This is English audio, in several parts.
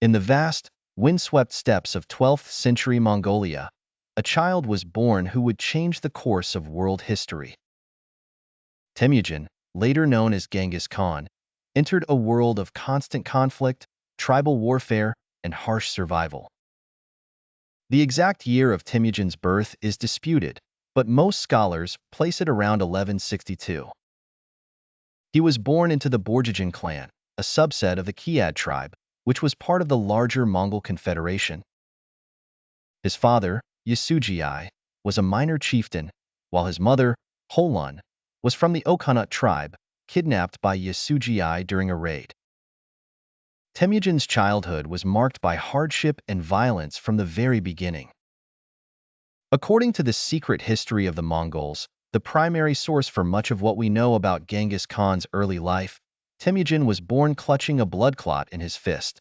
In the vast, windswept steppes of 12th century Mongolia, a child was born who would change the course of world history. Temujin, later known as Genghis Khan, entered a world of constant conflict, tribal warfare, and harsh survival. The exact year of Temujin's birth is disputed, but most scholars place it around 1162. He was born into the Borjigin clan, a subset of the Kiad tribe, which was part of the larger Mongol Confederation. His father, Yasuji, was a minor chieftain, while his mother, Holon, was from the Okanut tribe, kidnapped by Yasuji during a raid. Temujin's childhood was marked by hardship and violence from the very beginning. According to the secret history of the Mongols, the primary source for much of what we know about Genghis Khan's early life, Temujin was born clutching a blood clot in his fist.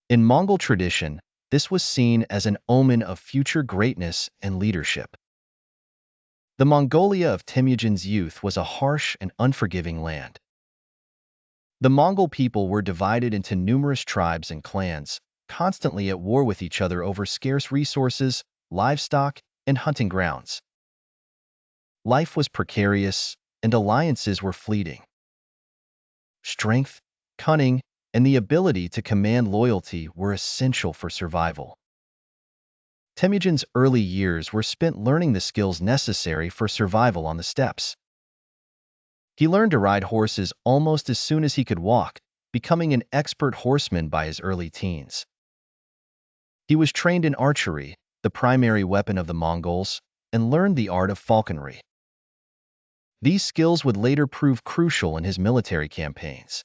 In Mongol tradition, this was seen as an omen of future greatness and leadership. The Mongolia of Temujin's youth was a harsh and unforgiving land. The Mongol people were divided into numerous tribes and clans, constantly at war with each other over scarce resources, livestock, and hunting grounds. Life was precarious, and alliances were fleeting. Strength, cunning, and the ability to command loyalty were essential for survival. Temujin's early years were spent learning the skills necessary for survival on the steppes. He learned to ride horses almost as soon as he could walk, becoming an expert horseman by his early teens. He was trained in archery, the primary weapon of the Mongols, and learned the art of falconry. These skills would later prove crucial in his military campaigns.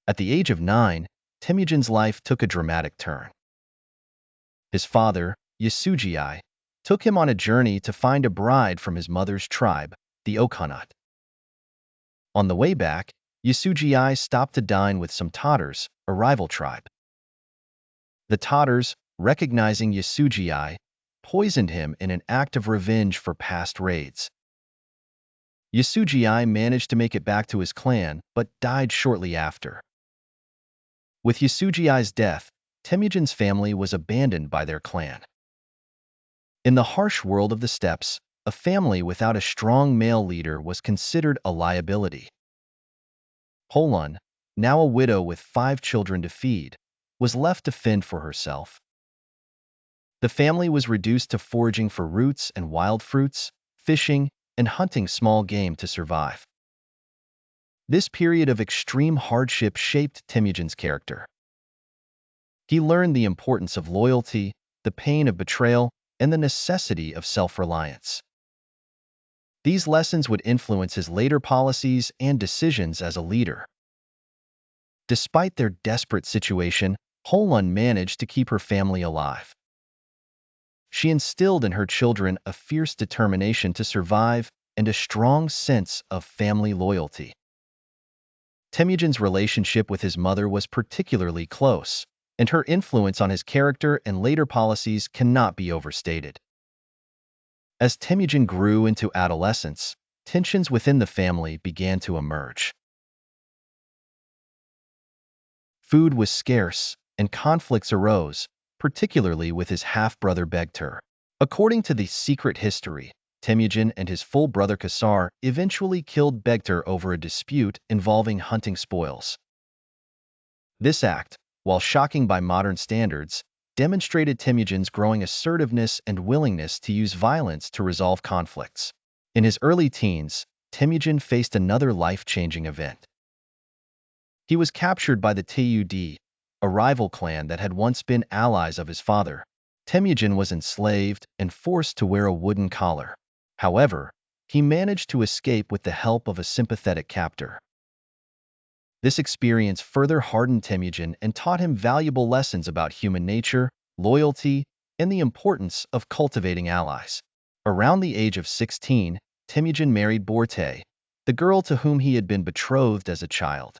At the age of 9, Temujin's life took a dramatic turn. His father, Yasuji, took him on a journey to find a bride from his mother's tribe, the Okanut. On the way back, Yasuji stopped to dine with some Tatars, a rival tribe. The Tatars, recognizing Yasuji, poisoned him in an act of revenge for past raids. Yasuji managed to make it back to his clan, but died shortly after. With Yasuji's death, Temujin's family was abandoned by their clan. In the harsh world of the steppes, a family without a strong male leader was considered a liability. Holon, now a widow with 5 children to feed, was left to fend for herself. The family was reduced to foraging for roots and wild fruits, fishing, and hunting small game to survive. This period of extreme hardship shaped Temujin's character. He learned the importance of loyalty, the pain of betrayal, and the necessity of self-reliance. These lessons would influence his later policies and decisions as a leader. Despite their desperate situation, Holon managed to keep her family alive. She instilled in her children a fierce determination to survive and a strong sense of family loyalty. Temujin's relationship with his mother was particularly close, and her influence on his character and later policies cannot be overstated. As Temujin grew into adolescence, tensions within the family began to emerge. Food was scarce, and conflicts arose, particularly with his half-brother Begtur. According to the secret history, Temujin and his full brother Kasar eventually killed Begtur over a dispute involving hunting spoils. This act, while shocking by modern standards, demonstrated Temujin's growing assertiveness and willingness to use violence to resolve conflicts. In his early teens, Temujin faced another life-changing event. He was captured by the Tud, a rival clan that had once been allies of his father. Temujin was enslaved and forced to wear a wooden collar. However, he managed to escape with the help of a sympathetic captor. This experience further hardened Temujin and taught him valuable lessons about human nature, loyalty, and the importance of cultivating allies. Around the age of 16, Temujin married Borte, the girl to whom he had been betrothed as a child.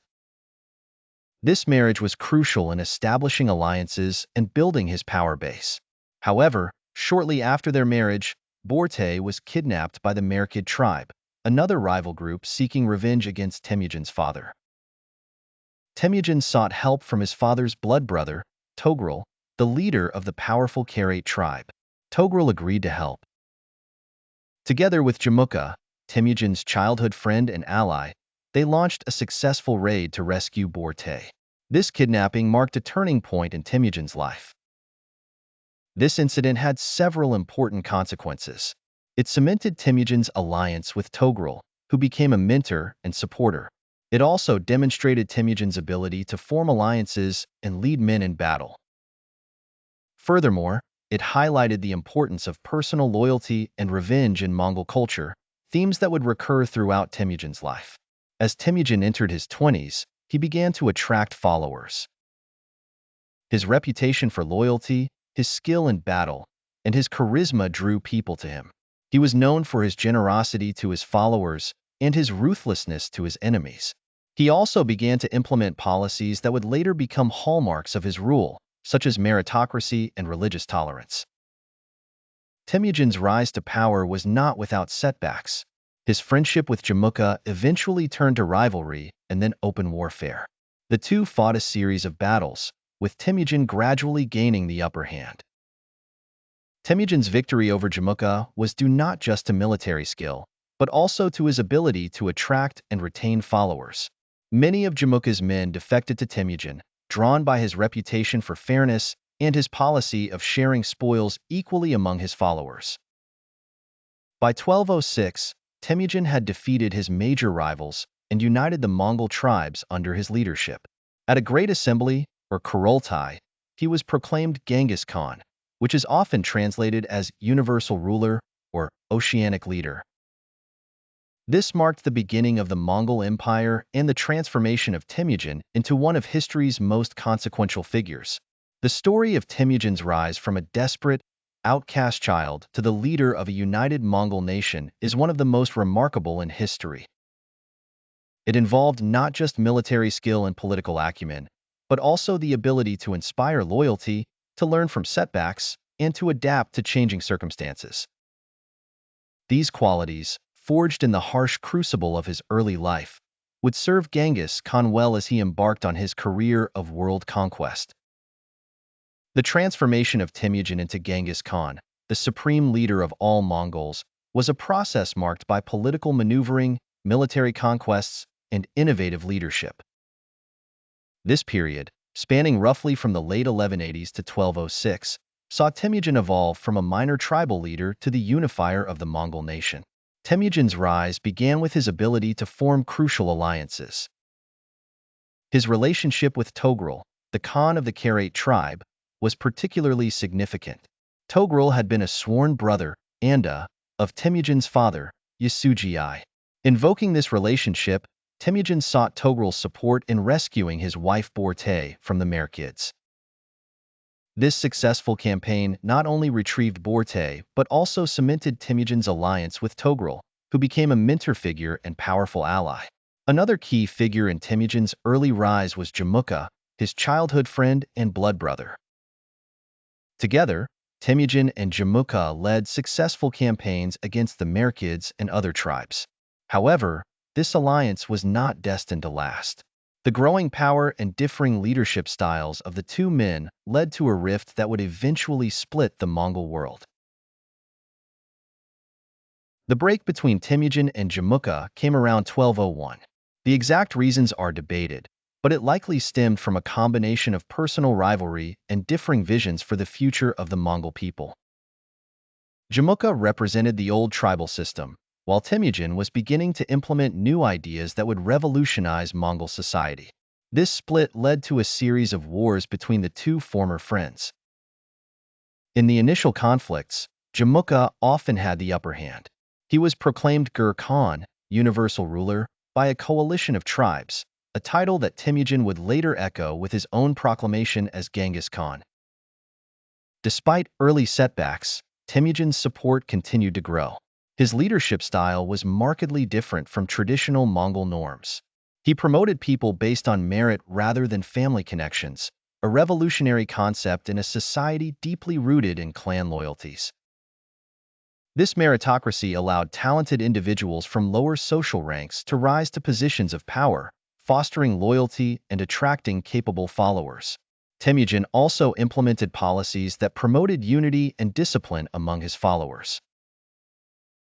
This marriage was crucial in establishing alliances and building his power base. However, shortly after their marriage, Borte was kidnapped by the Merkid tribe, another rival group seeking revenge against Temujin's father. Temujin sought help from his father's blood brother, Togrul, the leader of the powerful Karaite tribe. Togrul agreed to help. Together with Jamukha, Temujin's childhood friend and ally, they launched a successful raid to rescue Borte. This kidnapping marked a turning point in Temujin's life. This incident had several important consequences. It cemented Temujin's alliance with Togrul, who became a mentor and supporter. It also demonstrated Temujin's ability to form alliances and lead men in battle. Furthermore, it highlighted the importance of personal loyalty and revenge in Mongol culture, themes that would recur throughout Temujin's life. As Temujin entered his 20s, he began to attract followers. His reputation for loyalty, his skill in battle, and his charisma drew people to him. He was known for his generosity to his followers and his ruthlessness to his enemies. He also began to implement policies that would later become hallmarks of his rule, such as meritocracy and religious tolerance. Temujin's rise to power was not without setbacks. His friendship with Jamukha eventually turned to rivalry and then open warfare. The two fought a series of battles, with Temujin gradually gaining the upper hand. Temujin's victory over Jamukha was due not just to military skill, but also to his ability to attract and retain followers. Many of Jamukha's men defected to Temujin, drawn by his reputation for fairness and his policy of sharing spoils equally among his followers. By 1206, Temujin had defeated his major rivals and united the Mongol tribes under his leadership. At a great assembly, or Kurultai, he was proclaimed Genghis Khan, which is often translated as universal ruler or oceanic leader. This marked the beginning of the Mongol Empire and the transformation of Temujin into one of history's most consequential figures. The story of Temujin's rise from a desperate, outcast child to the leader of a united Mongol nation is one of the most remarkable in history. It involved not just military skill and political acumen, but also the ability to inspire loyalty, to learn from setbacks, and to adapt to changing circumstances. These qualities, forged in the harsh crucible of his early life, would serve Genghis Khan well as he embarked on his career of world conquest. The transformation of Temujin into Genghis Khan, the supreme leader of all Mongols, was a process marked by political maneuvering, military conquests, and innovative leadership. This period, spanning roughly from the late 1180s to 1206, saw Temujin evolve from a minor tribal leader to the unifier of the Mongol nation. Temujin's rise began with his ability to form crucial alliances. His relationship with Togrul, the Khan of the Karaite tribe, was particularly significant. Togrul had been a sworn brother, Anda, of Temujin's father, Yasugei. Invoking this relationship, Temujin sought Togrul's support in rescuing his wife Borte from the Merkids. This successful campaign not only retrieved Borte but also cemented Temujin's alliance with Togrul, who became a mentor figure and powerful ally. Another key figure in Temujin's early rise was Jamukha, his childhood friend and blood brother. Together, Temujin and Jamukha led successful campaigns against the Merkids and other tribes. However, this alliance was not destined to last. The growing power and differing leadership styles of the two men led to a rift that would eventually split the Mongol world. The break between Temujin and Jamukha came around 1201. The exact reasons are debated, but it likely stemmed from a combination of personal rivalry and differing visions for the future of the Mongol people. Jamukha represented the old tribal system, while Temujin was beginning to implement new ideas that would revolutionize Mongol society. This split led to a series of wars between the two former friends. In the initial conflicts, Jamukha often had the upper hand. He was proclaimed Gur Khan, universal ruler, by a coalition of tribes, a title that Temujin would later echo with his own proclamation as Genghis Khan. Despite early setbacks, Temujin's support continued to grow. His leadership style was markedly different from traditional Mongol norms. He promoted people based on merit rather than family connections, a revolutionary concept in a society deeply rooted in clan loyalties. This meritocracy allowed talented individuals from lower social ranks to rise to positions of power, fostering loyalty and attracting capable followers. Temujin also implemented policies that promoted unity and discipline among his followers.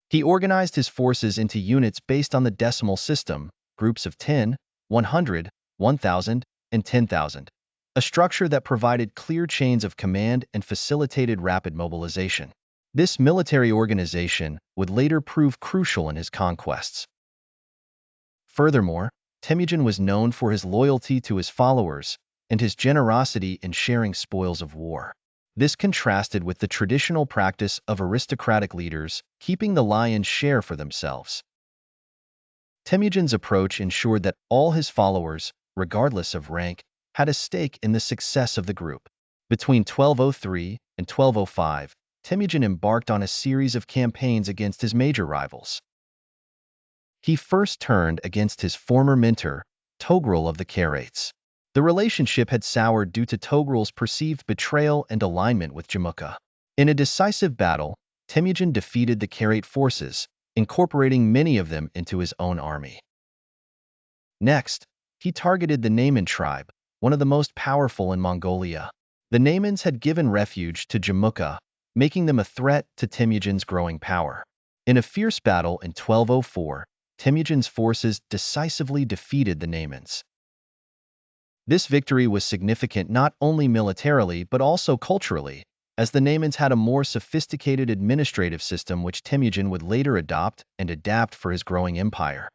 He organized his forces into units based on the decimal system, groups of 10, 100, 1,000, and 10,000, a structure that provided clear chains of command and facilitated rapid mobilization. This military organization would later prove crucial in his conquests. Furthermore, Temujin was known for his loyalty to his followers and his generosity in sharing spoils of war. This contrasted with the traditional practice of aristocratic leaders keeping the lion's share for themselves. Temujin's approach ensured that all his followers, regardless of rank, had a stake in the success of the group. Between 1203 and 1205, Temujin embarked on a series of campaigns against his major rivals. He first turned against his former mentor, Togrul of the Karates. The relationship had soured due to Togrul's perceived betrayal and alignment with Jamukha. In a decisive battle, Temujin defeated the Karate forces, incorporating many of them into his own army. Next, he targeted the Nayman tribe, one of the most powerful in Mongolia. The Naymans had given refuge to Jamukha, making them a threat to Temujin's growing power. In a fierce battle in 1204, Temujin's forces decisively defeated the Naymans. This victory was significant not only militarily but also culturally, as the Naymans had a more sophisticated administrative system which Temujin would later adopt and adapt for his growing empire.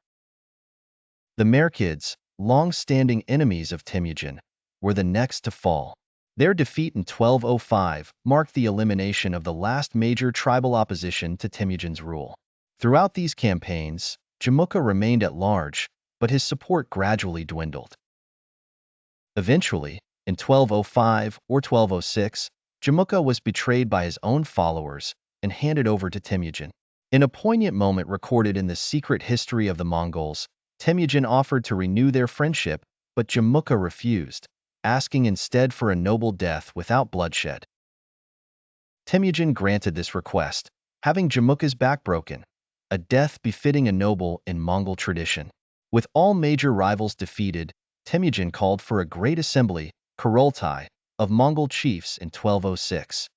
The Merkids, long-standing enemies of Temujin, were the next to fall. Their defeat in 1205 marked the elimination of the last major tribal opposition to Temujin's rule. Throughout these campaigns, Jamukha remained at large, but his support gradually dwindled. Eventually, in 1205 or 1206, Jamukha was betrayed by his own followers and handed over to Temujin. In a poignant moment recorded in the secret history of the Mongols, Temujin offered to renew their friendship, but Jamukha refused, asking instead for a noble death without bloodshed. Temujin granted this request, having Jamukha's back broken, a death befitting a noble in Mongol tradition. With all major rivals defeated, Temujin called for a great assembly, Kurultai, of Mongol chiefs in 1206.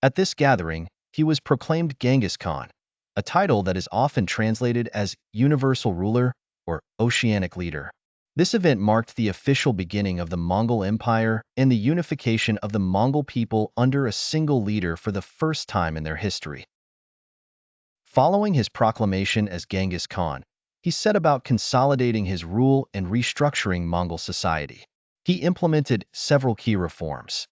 At this gathering, he was proclaimed Genghis Khan, a title that is often translated as universal ruler or oceanic leader. This event marked the official beginning of the Mongol Empire and the unification of the Mongol people under a single leader for the first time in their history. Following his proclamation as Genghis Khan, he set about consolidating his rule and restructuring Mongol society. He implemented several key reforms.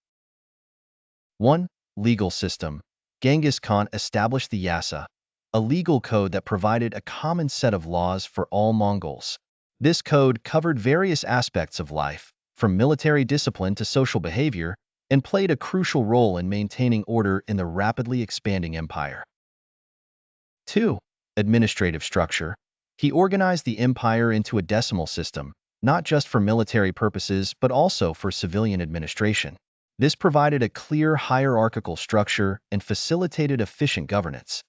1. Legal system. Genghis Khan established the Yasa, a legal code that provided a common set of laws for all Mongols. This code covered various aspects of life, from military discipline to social behavior, and played a crucial role in maintaining order in the rapidly expanding empire. 2. Administrative structure. He organized the empire into a decimal system, not just for military purposes but also for civilian administration. This provided a clear hierarchical structure and facilitated efficient governance.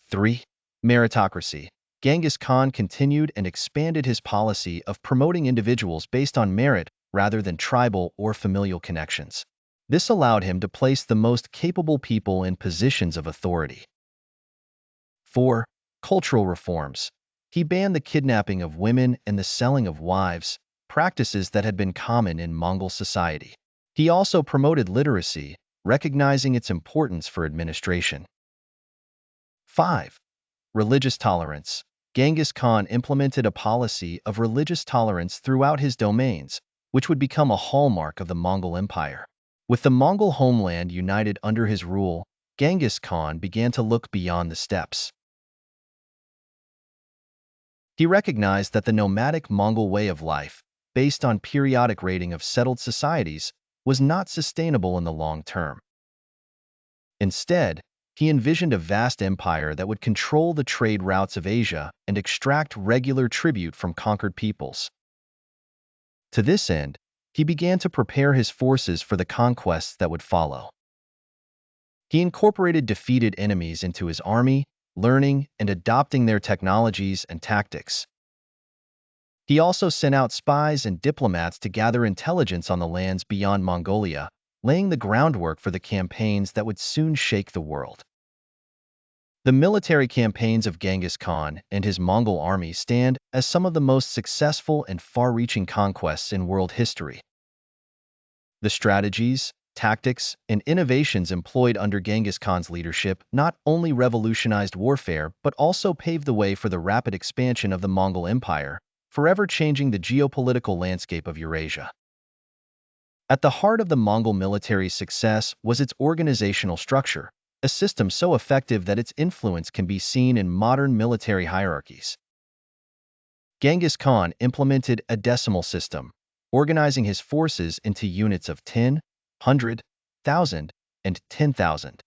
3. Meritocracy. Genghis Khan continued and expanded his policy of promoting individuals based on merit rather than tribal or familial connections. This allowed him to place the most capable people in positions of authority. 4. Cultural reforms. He banned the kidnapping of women and the selling of wives, practices that had been common in Mongol society. He also promoted literacy, recognizing its importance for administration. 5. Religious tolerance. Genghis Khan implemented a policy of religious tolerance throughout his domains, which would become a hallmark of the Mongol Empire. With the Mongol homeland united under his rule, Genghis Khan began to look beyond the steppes. He recognized that the nomadic Mongol way of life, based on periodic raiding of settled societies, was not sustainable in the long term. Instead, he envisioned a vast empire that would control the trade routes of Asia and extract regular tribute from conquered peoples. To this end, he began to prepare his forces for the conquests that would follow. He incorporated defeated enemies into his army, learning and adopting their technologies and tactics. He also sent out spies and diplomats to gather intelligence on the lands beyond Mongolia, laying the groundwork for the campaigns that would soon shake the world. The military campaigns of Genghis Khan and his Mongol army stand as some of the most successful and far-reaching conquests in world history. The strategies, tactics, and innovations employed under Genghis Khan's leadership not only revolutionized warfare but also paved the way for the rapid expansion of the Mongol Empire, forever changing the geopolitical landscape of Eurasia. At the heart of the Mongol military's success was its organizational structure, a system so effective that its influence can be seen in modern military hierarchies. Genghis Khan implemented a decimal system, organizing his forces into units of 10, 100, 1,000, and 10,000.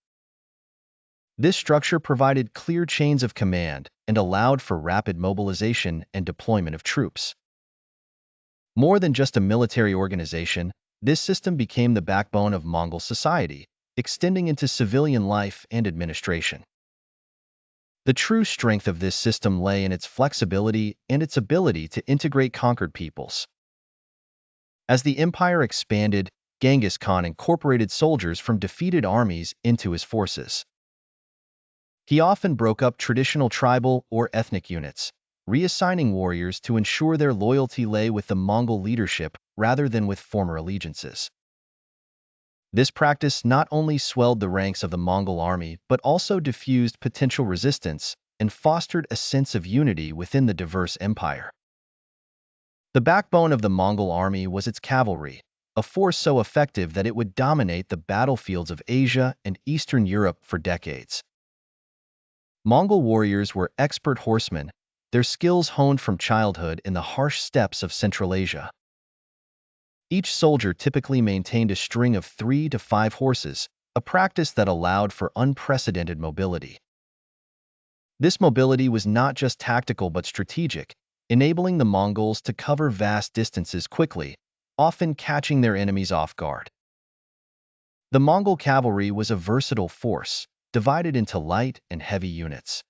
This structure provided clear chains of command and allowed for rapid mobilization and deployment of troops. More than just a military organization, this system became the backbone of Mongol society, extending into civilian life and administration. The true strength of this system lay in its flexibility and its ability to integrate conquered peoples. As the empire expanded, Genghis Khan incorporated soldiers from defeated armies into his forces. He often broke up traditional tribal or ethnic units, reassigning warriors to ensure their loyalty lay with the Mongol leadership rather than with former allegiances. This practice not only swelled the ranks of the Mongol army but also diffused potential resistance and fostered a sense of unity within the diverse empire. The backbone of the Mongol army was its cavalry, a force so effective that it would dominate the battlefields of Asia and Eastern Europe for decades. Mongol warriors were expert horsemen, their skills honed from childhood in the harsh steppes of Central Asia. Each soldier typically maintained a string of 3 to 5 horses, a practice that allowed for unprecedented mobility. This mobility was not just tactical but strategic, enabling the Mongols to cover vast distances quickly, often catching their enemies off guard. The Mongol cavalry was a versatile force, divided into light and heavy units.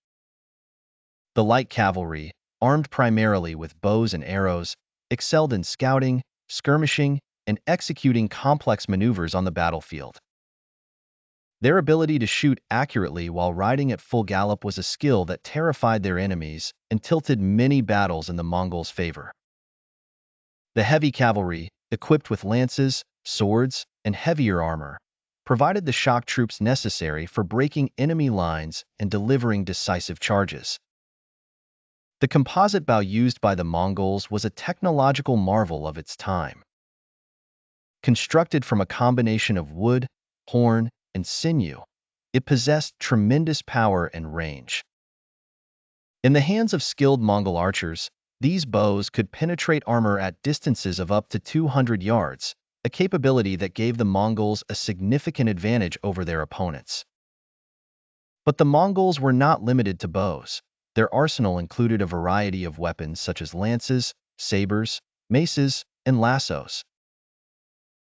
The light cavalry, armed primarily with bows and arrows, excelled in scouting, skirmishing, and executing complex maneuvers on the battlefield. Their ability to shoot accurately while riding at full gallop was a skill that terrified their enemies and tilted many battles in the Mongols' favor. The heavy cavalry, equipped with lances, swords, and heavier armor, provided the shock troops necessary for breaking enemy lines and delivering decisive charges. The composite bow used by the Mongols was a technological marvel of its time. Constructed from a combination of wood, horn, and sinew, it possessed tremendous power and range. In the hands of skilled Mongol archers, these bows could penetrate armor at distances of up to 200 yards, a capability that gave the Mongols a significant advantage over their opponents. But the Mongols were not limited to bows. Their arsenal included a variety of weapons such as lances, sabers, maces, and lassos.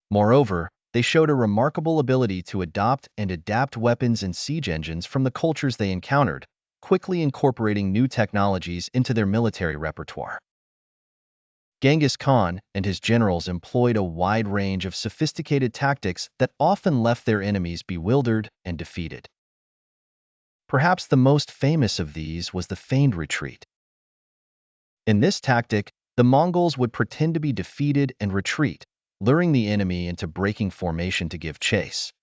Moreover, they showed a remarkable ability to adopt and adapt weapons and siege engines from the cultures they encountered, quickly incorporating new technologies into their military repertoire. Genghis Khan and his generals employed a wide range of sophisticated tactics that often left their enemies bewildered and defeated. Perhaps the most famous of these was the feigned retreat. In this tactic, the Mongols would pretend to be defeated and retreat, luring the enemy into breaking formation to give chase.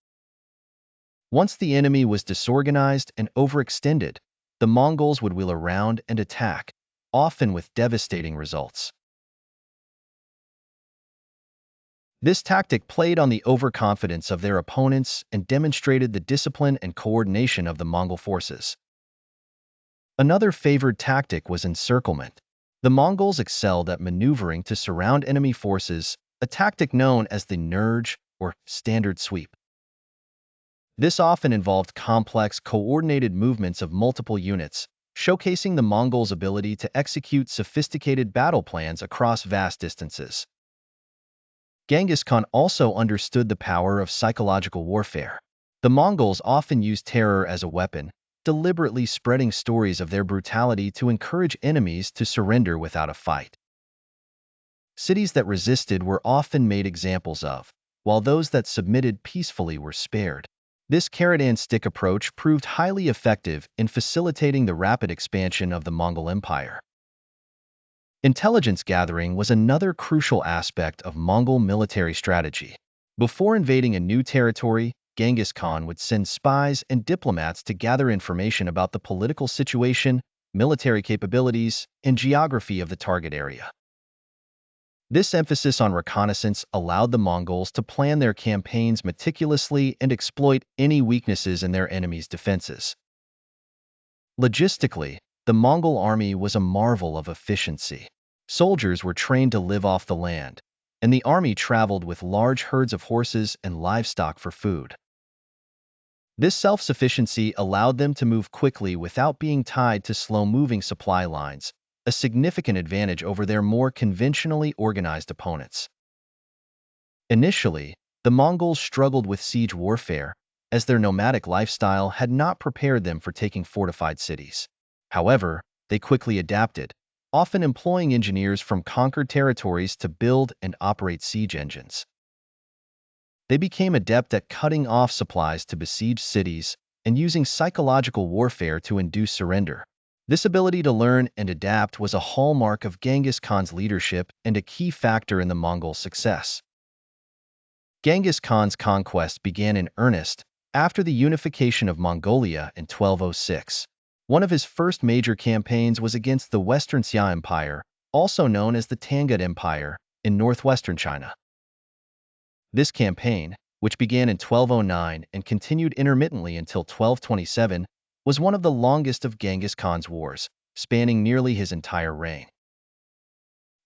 Once the enemy was disorganized and overextended, the Mongols would wheel around and attack, often with devastating results. This tactic played on the overconfidence of their opponents and demonstrated the discipline and coordination of the Mongol forces. Another favored tactic was encirclement. The Mongols excelled at maneuvering to surround enemy forces, a tactic known as the nurge or standard sweep. This often involved complex, coordinated movements of multiple units, showcasing the Mongols' ability to execute sophisticated battle plans across vast distances. Genghis Khan also understood the power of psychological warfare. The Mongols often used terror as a weapon, deliberately spreading stories of their brutality to encourage enemies to surrender without a fight. Cities that resisted were often made examples of, while those that submitted peacefully were spared. This carrot-and-stick approach proved highly effective in facilitating the rapid expansion of the Mongol Empire. Intelligence gathering was another crucial aspect of Mongol military strategy. Before invading a new territory, Genghis Khan would send spies and diplomats to gather information about the political situation, military capabilities, and geography of the target area. This emphasis on reconnaissance allowed the Mongols to plan their campaigns meticulously and exploit any weaknesses in their enemies' defenses. Logistically, the Mongol army was a marvel of efficiency. Soldiers were trained to live off the land, and the army traveled with large herds of horses and livestock for food. This self-sufficiency allowed them to move quickly without being tied to slow-moving supply lines, a significant advantage over their more conventionally organized opponents. Initially, the Mongols struggled with siege warfare, as their nomadic lifestyle had not prepared them for taking fortified cities. However, they quickly adapted, often employing engineers from conquered territories to build and operate siege engines. They became adept at cutting off supplies to besieged cities and using psychological warfare to induce surrender. This ability to learn and adapt was a hallmark of Genghis Khan's leadership and a key factor in the Mongol success. Genghis Khan's conquest began in earnest after the unification of Mongolia in 1206. One of his first major campaigns was against the Western Xia Empire, also known as the Tangut Empire, in northwestern China. This campaign, which began in 1209 and continued intermittently until 1227, was one of the longest of Genghis Khan's wars, spanning nearly his entire reign.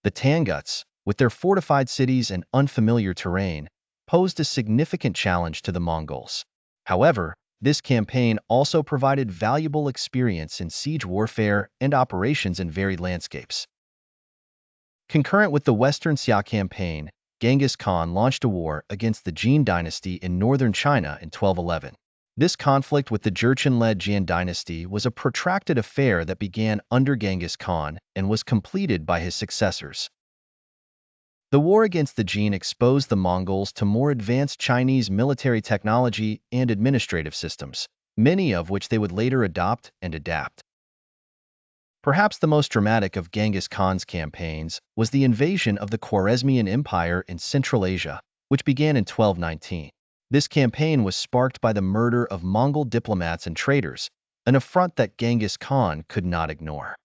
The Tanguts, with their fortified cities and unfamiliar terrain, posed a significant challenge to the Mongols. However, this campaign also provided valuable experience in siege warfare and operations in varied landscapes. Concurrent with the Western Xia campaign, Genghis Khan launched a war against the Jin dynasty in northern China in 1211. This conflict with the Jurchen-led Jian dynasty was a protracted affair that began under Genghis Khan and was completed by his successors. The war against the Jin exposed the Mongols to more advanced Chinese military technology and administrative systems, many of which they would later adopt and adapt. Perhaps the most dramatic of Genghis Khan's campaigns was the invasion of the Khwarezmian Empire in Central Asia, which began in 1219. This campaign was sparked by the murder of Mongol diplomats and traders, an affront that Genghis Khan could not ignore.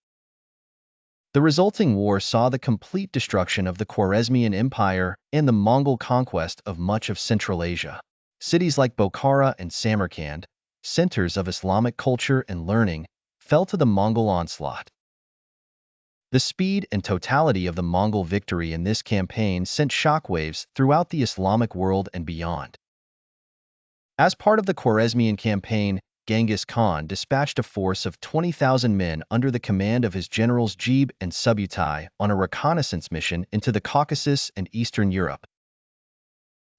The resulting war saw the complete destruction of the Khwarezmian Empire and the Mongol conquest of much of Central Asia. Cities like Bokhara and Samarkand, centers of Islamic culture and learning, fell to the Mongol onslaught. The speed and totality of the Mongol victory in this campaign sent shockwaves throughout the Islamic world and beyond. As part of the Khwarezmian campaign, Genghis Khan dispatched a force of 20,000 men under the command of his generals Jebe and Subutai on a reconnaissance mission into the Caucasus and Eastern Europe.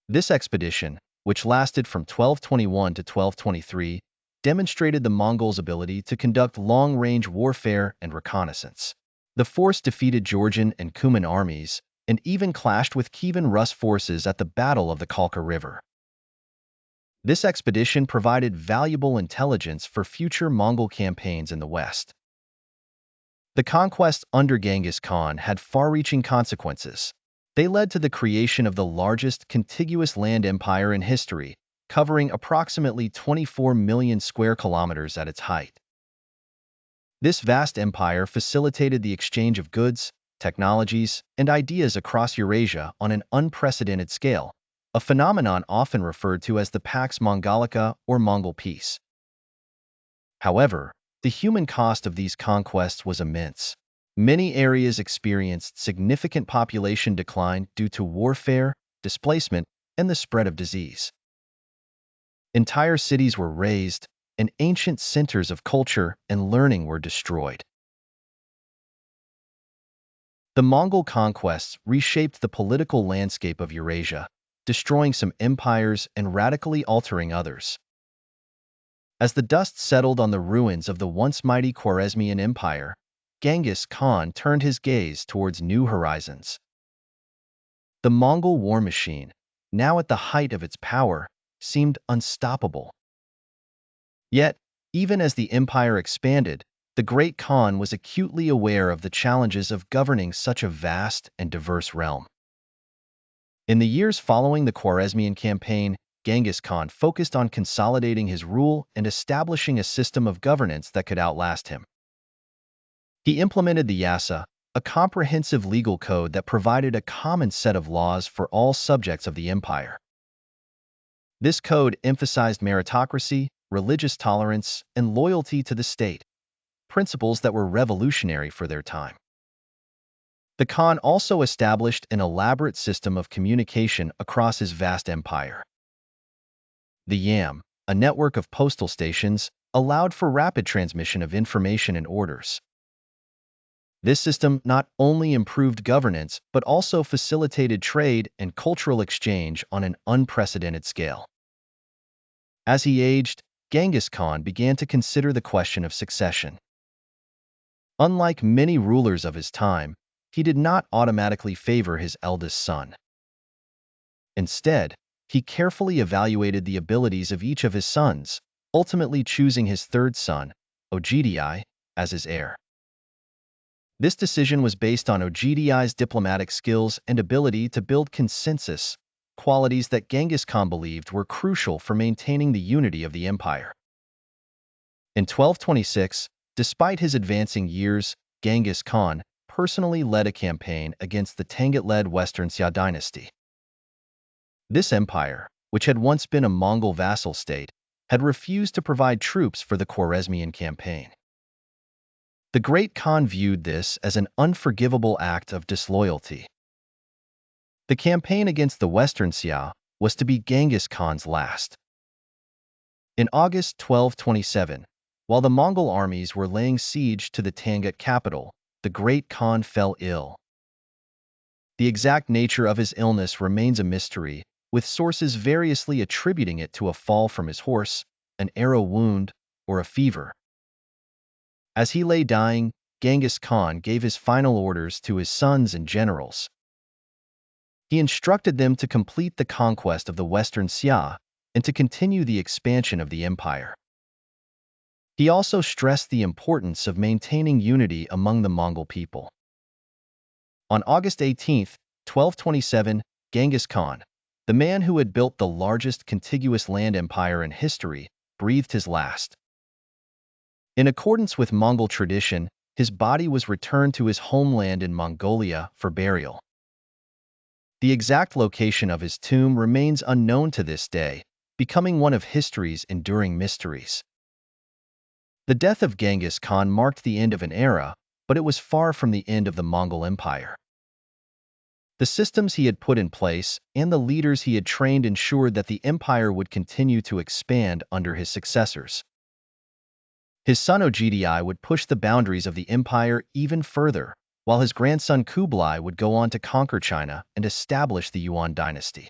This expedition, which lasted from 1221 to 1223, demonstrated the Mongols' ability to conduct long-range warfare and reconnaissance. The force defeated Georgian and Cuman armies and even clashed with Kievan Rus forces at the Battle of the Kalka River. This expedition provided valuable intelligence for future Mongol campaigns in the West. The conquests under Genghis Khan had far-reaching consequences. They led to the creation of the largest contiguous land empire in history, covering approximately 24 million square kilometers at its height. This vast empire facilitated the exchange of goods, technologies, and ideas across Eurasia on an unprecedented scale, a phenomenon often referred to as the Pax Mongolica or Mongol Peace. However, the human cost of these conquests was immense. Many areas experienced significant population decline due to warfare, displacement, and the spread of disease. Entire cities were razed, and ancient centers of culture and learning were destroyed. The Mongol conquests reshaped the political landscape of Eurasia, destroying some empires and radically altering others. As the dust settled on the ruins of the once mighty Khwarezmian Empire, Genghis Khan turned his gaze towards new horizons. The Mongol war machine, now at the height of its power, seemed unstoppable. Yet, even as the empire expanded, the great Khan was acutely aware of the challenges of governing such a vast and diverse realm. In the years following the Khwarezmian campaign, Genghis Khan focused on consolidating his rule and establishing a system of governance that could outlast him. He implemented the Yasa, a comprehensive legal code that provided a common set of laws for all subjects of the empire. This code emphasized meritocracy, religious tolerance, and loyalty to the state, principles that were revolutionary for their time. The Khan also established an elaborate system of communication across his vast empire. The Yam, a network of postal stations, allowed for rapid transmission of information and orders. This system not only improved governance but also facilitated trade and cultural exchange on an unprecedented scale. As he aged, Genghis Khan began to consider the question of succession. Unlike many rulers of his time, he did not automatically favor his eldest son. Instead, he carefully evaluated the abilities of each of his sons, ultimately choosing his third son, Ogdi, as his heir. This decision was based on Ogdi's diplomatic skills and ability to build consensus, qualities that Genghis Khan believed were crucial for maintaining the unity of the empire. In 1226, despite his advancing years, Genghis Khan personally led a campaign against the Tangut-led Western Xia dynasty. This empire, which had once been a Mongol vassal state, had refused to provide troops for the Khwarezmian campaign. The great Khan viewed this as an unforgivable act of disloyalty. The campaign against the Western Xia was to be Genghis Khan's last. In August 1227, while the Mongol armies were laying siege to the Tangut capital, the great Khan fell ill. The exact nature of his illness remains a mystery, with sources variously attributing it to a fall from his horse, an arrow wound, or a fever. As he lay dying, Genghis Khan gave his final orders to his sons and generals. He instructed them to complete the conquest of the Western Xia and to continue the expansion of the empire. He also stressed the importance of maintaining unity among the Mongol people. On August 18, 1227, Genghis Khan, the man who had built the largest contiguous land empire in history, breathed his last. In accordance with Mongol tradition, his body was returned to his homeland in Mongolia for burial. The exact location of his tomb remains unknown to this day, becoming one of history's enduring mysteries. The death of Genghis Khan marked the end of an era, but it was far from the end of the Mongol Empire. The systems he had put in place and the leaders he had trained ensured that the empire would continue to expand under his successors. His son Ogdi would push the boundaries of the empire even further, while his grandson Kublai would go on to conquer China and establish the Yuan dynasty.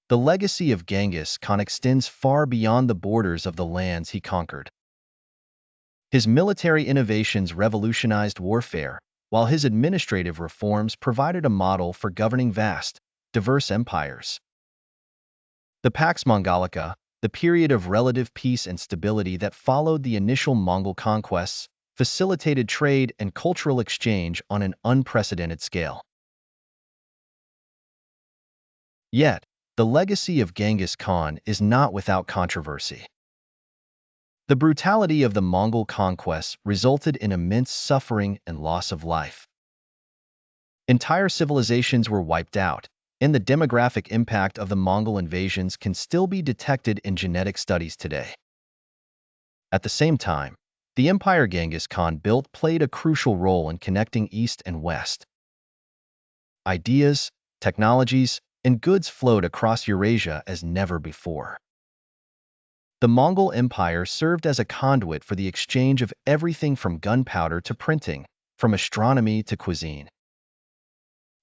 The legacy of Genghis Khan extends far beyond the borders of the lands he conquered. His military innovations revolutionized warfare, while his administrative reforms provided a model for governing vast, diverse empires. The Pax Mongolica, the period of relative peace and stability that followed the initial Mongol conquests, facilitated trade and cultural exchange on an unprecedented scale. Yet, the legacy of Genghis Khan is not without controversy. The brutality of the Mongol conquests resulted in immense suffering and loss of life. Entire civilizations were wiped out, and the demographic impact of the Mongol invasions can still be detected in genetic studies today. At the same time, the empire Genghis Khan built played a crucial role in connecting East and West. Ideas, technologies, and goods flowed across Eurasia as never before. The Mongol Empire served as a conduit for the exchange of everything from gunpowder to printing, from astronomy to cuisine.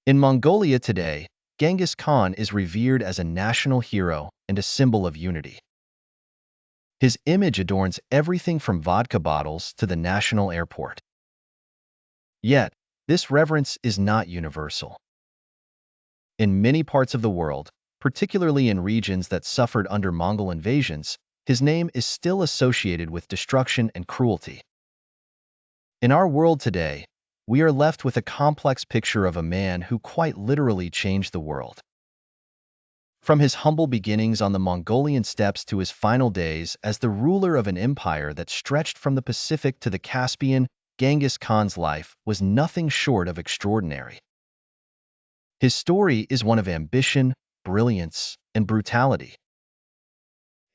In Mongolia today, Genghis Khan is revered as a national hero and a symbol of unity. His image adorns everything from vodka bottles to the national airport. Yet, this reverence is not universal. In many parts of the world, particularly in regions that suffered under Mongol invasions, his name is still associated with destruction and cruelty. In our world today, we are left with a complex picture of a man who quite literally changed the world. From his humble beginnings on the Mongolian steppes to his final days as the ruler of an empire that stretched from the Pacific to the Caspian, Genghis Khan's life was nothing short of extraordinary. His story is one of ambition, brilliance, and brutality.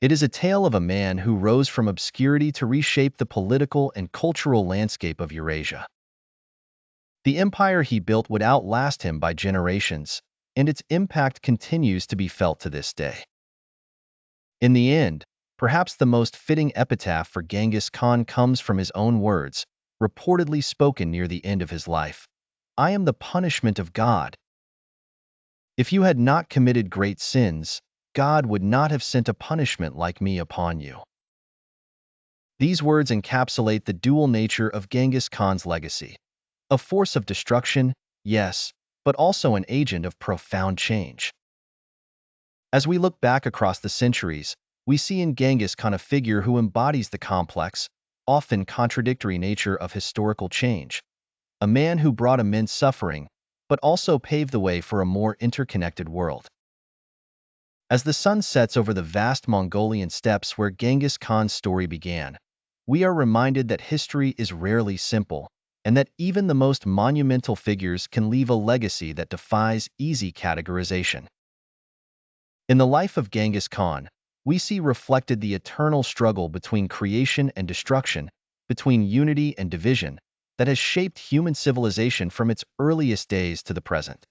It is a tale of a man who rose from obscurity to reshape the political and cultural landscape of Eurasia. The empire he built would outlast him by generations, and its impact continues to be felt to this day. In the end, perhaps the most fitting epitaph for Genghis Khan comes from his own words, reportedly spoken near the end of his life. "I am the punishment of God. If you had not committed great sins, God would not have sent a punishment like me upon you." These words encapsulate the dual nature of Genghis Khan's legacy. A force of destruction, yes, but also an agent of profound change. As we look back across the centuries, we see in Genghis Khan a figure who embodies the complex, often contradictory nature of historical change, a man who brought immense suffering, but also paved the way for a more interconnected world. As the sun sets over the vast Mongolian steppes where Genghis Khan's story began, we are reminded that history is rarely simple, and that even the most monumental figures can leave a legacy that defies easy categorization. In the life of Genghis Khan, we see reflected the eternal struggle between creation and destruction, between unity and division, that has shaped human civilization from its earliest days to the present.